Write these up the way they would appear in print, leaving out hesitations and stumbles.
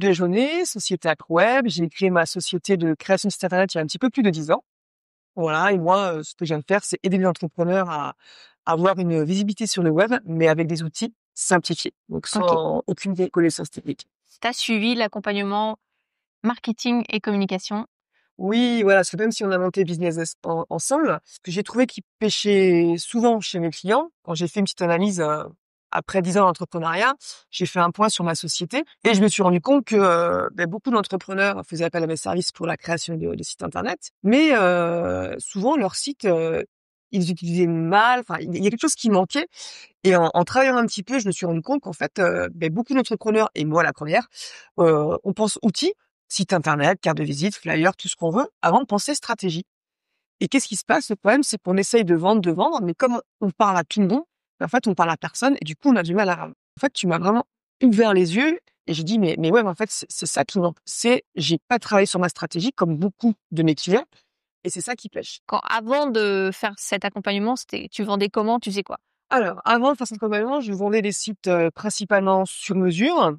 déjeuner, société Acro-Web. J'ai créé ma société de création de site internet il y a un petit peu plus de 10 ans. Voilà, et moi, ce que j'aime faire, c'est aider les entrepreneurs à avoir une visibilité sur le web, mais avec des outils simplifiés, donc OK. sans aucune connaissance technique. Tu as suivi l'accompagnement marketing et communication. Oui, voilà, parce que même si on a monté Business ensemble, ce que j'ai trouvé qui pêchait souvent chez mes clients, quand j'ai fait une petite analyse, après 10 ans d'entrepreneuriat, j'ai fait un point sur ma société et je me suis rendu compte que, beaucoup d'entrepreneurs faisaient appel à mes services pour la création de sites internet, mais souvent leur site, ils utilisaient mal, enfin, il y a quelque chose qui manquait et en travaillant un petit peu, je me suis rendu compte qu'en fait, beaucoup d'entrepreneurs et moi la première, on pense outils, site internet, carte de visite, flyer, tout ce qu'on veut, avant de penser stratégie. Et qu'est-ce qui se passe? Le problème, c'est qu'on essaye de vendre, mais comme on parle à tout le monde, en fait, on parle à personne et du coup, on a du mal à vendre. En fait, tu m'as vraiment ouvert les yeux et j'ai dit: «Mais ouais, mais en fait, c'est ça qui manque. C'est j'ai pas travaillé sur ma stratégie comme beaucoup de mes clients et c'est ça qui pêche». Avant de faire cet accompagnement, tu vendais comment? Tu faisais quoi? Alors, avant de faire cet accompagnement, je vendais des sites, principalement sur mesure,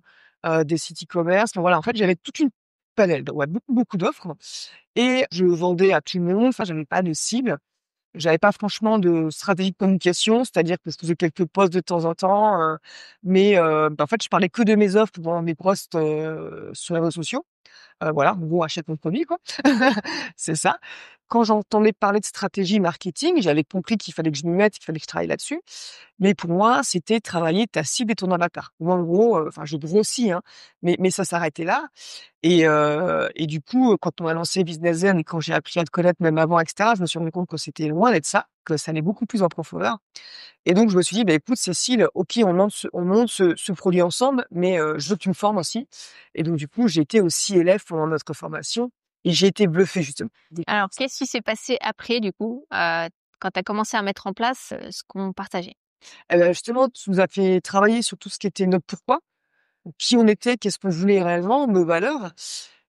des sites e-commerce. Enfin voilà, en fait, j'avais toute une panel, ouais, beaucoup d'offres et je vendais à tout le monde. Enfin, j'avais pas de cible. J'avais pas franchement de stratégie de communication, c'est-à-dire que je faisais quelques posts de temps en temps, mais en fait, je parlais que de mes offres dans mes posts, sur les réseaux sociaux. Voilà, en gros, achète mon produit, quoi. C'est ça. Quand j'entendais parler de stratégie marketing, j'avais compris qu'il fallait que je m'y mette, qu'il fallait que je travaille là-dessus. Mais pour moi, c'était travailler ta cible et ton avatar. Ou en gros, enfin, je grossis, hein, mais ça s'arrêtait là. Et du coup, quand on a lancé Business Zen et quand j'ai appris à te connaître même avant, et cetera, je me suis rendu compte que c'était loin d'être ça, que ça allait beaucoup plus en profondeur. Et donc je me suis dit: «Bah, écoute Cécile, OK, on monte ce produit ensemble, mais je veux que tu me formes aussi». Et donc du coup, j'ai été aussi élève pendant notre formation et j'ai été bluffé justement. Alors, qu'est-ce qui s'est passé après du coup, quand tu as commencé à mettre en place, ce qu'on partageait? Et bah, justement, tu nous as fait travailler sur tout ce qui était notre pourquoi, qui on était, qu'est-ce qu'on voulait réellement, nos valeurs.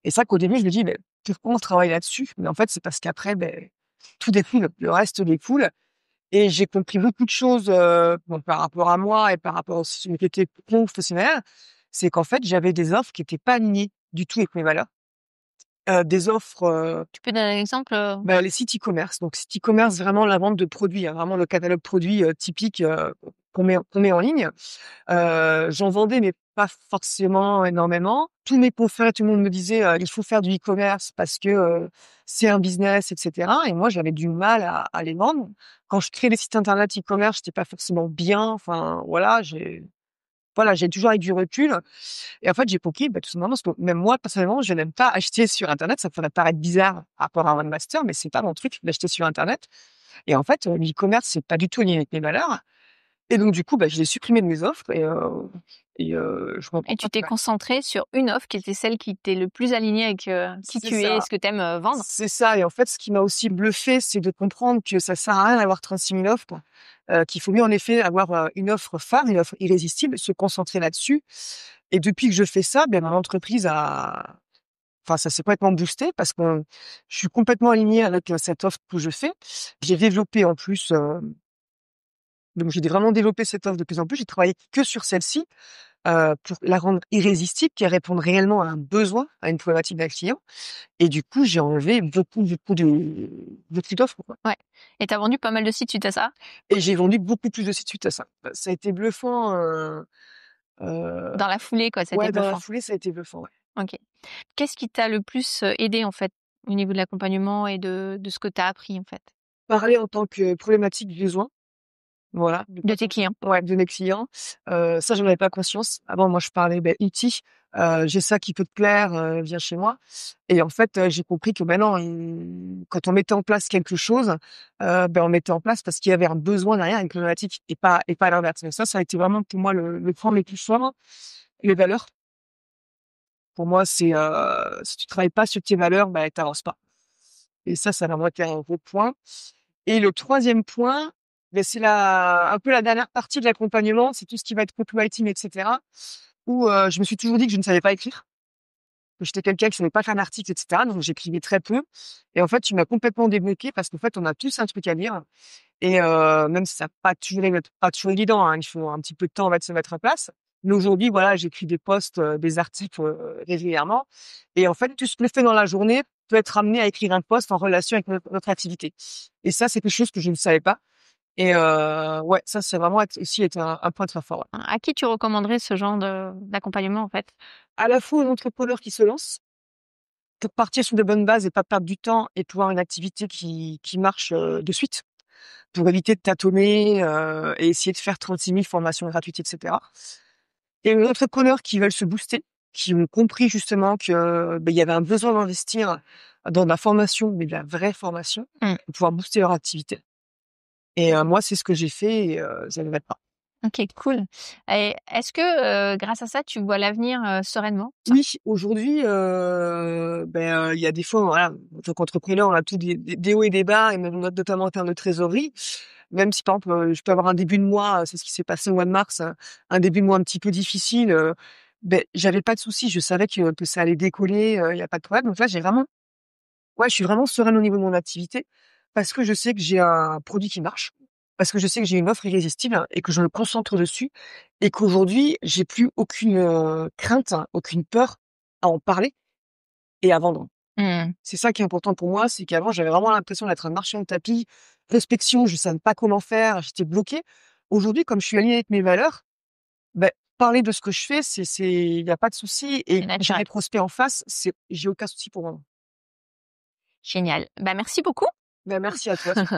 Et ça qu'au début, je me dis: «Beh, pourquoi on travaille là-dessus?» Mais en fait, c'est parce qu'après, tout découle, le reste découle. Et j'ai compris beaucoup de choses, bon, par rapport à moi et par rapport aussi à mon côté professionnel. C'est qu'en fait, j'avais des offres qui étaient pas alignées du tout avec mes valeurs. Des offres, Tu peux donner un exemple, les sites e-commerce. Donc site e-commerce, vraiment la vente de produits, hein, vraiment le catalogue produit, typique, qu'on met en ligne. J'en vendais, mais pas forcément énormément. Tous mes confrères, tout le monde me disait, «Il faut faire du e-commerce parce que, c'est un business» et cetera. Et moi, j'avais du mal à les vendre. Quand je crée des sites internet e-commerce, j'étais pas forcément bien. Enfin, j'ai toujours avec du recul. Et en fait, j'ai compris, tout simplement parce que même moi, personnellement, je n'aime pas acheter sur internet. Ça pourrait paraître bizarre par rapport à un webmaster, mais c'est pas mon truc d'acheter sur internet. Et en fait, l'e-commerce, c'est pas du tout lié avec mes valeurs. Et donc du coup, je l'ai supprimé de mes offres et je m'en et porte tu pas t'es plus mal. concentré sur une offre qui était celle qui était le plus alignée avec, qui C'est tu es et ça, ce que tu aimes, vendre? c'est ça. Et en fait, ce qui m'a aussi bluffé, c'est de comprendre que ça sert à rien d'avoir 36 000 offres, qu'il faut mieux en effet avoir, une offre phare, une offre irrésistible, se concentrer là-dessus. Et depuis que je fais ça, mon entreprise ça s'est complètement boosté parce que je suis complètement alignée avec, cette offre que je fais. J'ai développé en plus, donc j'ai vraiment développé cette offre de plus en plus. J'ai travaillé que sur celle-ci. Pour la rendre irrésistible, qu'elle réponde réellement à un besoin, à une problématique d'un client. Et du coup, j'ai enlevé beaucoup d'offres, quoi. Ouais, et tu as vendu pas mal de sites suite à ça? Et j'ai vendu beaucoup plus de sites suite à ça. Ça a été bluffant, Dans la foulée quoi, ça a été ouais, dans la bluffant? foulée, ça a été bluffant, ouais. OK. Qu'est-ce qui t'a le plus, aidé en fait, au niveau de l'accompagnement et de ce que tu as appris en fait? Parler en tant que problématique besoin. Voilà, de De pas tes forcément clients? ouais, de mes clients. Ça, j'en avais pas conscience. Avant, moi, je parlais, outils. J'ai ça qui peut te plaire, viens chez moi. Et en fait, j'ai compris que, non, quand on mettait en place quelque chose, on mettait en place parce qu'il y avait un besoin derrière, une problématique et pas l'inverse. Donc ça a été vraiment pour moi le point le plus fort. Les valeurs, pour moi, c'est, si tu travailles pas sur tes valeurs, tu avances pas. Et ça a vraiment été un gros point. Et le troisième point, c'est un peu la dernière partie de l'accompagnement, c'est tout ce qui va être copywriting, et cetera, où, je me suis toujours dit que je ne savais pas écrire, que j'étais quelqu'un qui savait pas faire d'article, et cetera, donc j'écrivais très peu. Et en fait, tu m'as complètement débloquée parce qu'en fait, on a tous un truc à dire et même si ça a pas toujours évident, hein, il faut un petit peu de temps avant de se mettre en place. Mais aujourd'hui, voilà, j'écris des posts, des articles, régulièrement et en fait, tout ce que je fais dans la journée peut être amené à écrire un post en relation avec notre activité et ça, c'est quelque chose que je ne savais pas et ouais, ça, c'est vraiment aussi été un point très fort, ouais. À qui tu recommanderais ce genre d'accompagnement, en fait? À la fois aux entrepreneurs qui se lancent pour partir sur de bonnes bases et pas perdre du temps et pouvoir une activité qui marche, de suite, pour éviter de tâtonner, et essayer de faire 36 000 formations gratuites et cetera. Et aux entrepreneurs qui veulent se booster, qui ont compris justement que, il y avait un besoin d'investir dans de la formation, mais de la vraie formation, Mmh. pour pouvoir booster leur activité. Et moi, c'est ce que j'ai fait et ça ne m'arrête pas. OK, cool. Et est-ce que, grâce à ça, tu vois l'avenir, sereinement? Oui, aujourd'hui, il y a des fois, voilà, en tant qu'entrepreneur, on a tous des hauts et des bas et même notamment en termes de trésorerie. Même si par exemple, je peux avoir un début de mois, c'est ce qui s'est passé au mois de mars, un début de mois un petit peu difficile, j'avais pas de souci. Je savais que ça allait décoller, il y a pas de problème. Donc là, j'ai vraiment ouais, je suis vraiment sereine au niveau de mon activité parce que je sais que j'ai un produit qui marche, parce que je sais que j'ai une offre irrésistible et que je me concentre dessus et qu'aujourd'hui, j'ai plus aucune, crainte, hein, aucune peur à en parler et à vendre. Mmh. C'est ça qui est important pour moi, c'est qu'avant, j'avais vraiment l'impression d'être un marchand de tapis, prospection, je savais pas comment faire, j'étais bloquée. Aujourd'hui, comme je suis alignée avec mes valeurs, parler de ce que je fais, il y a pas de souci C'est et quand j'ai naturel. des prospects en face, j'ai aucun souci pour vendre. Génial. Bah, merci beaucoup. Merci à toi surtout.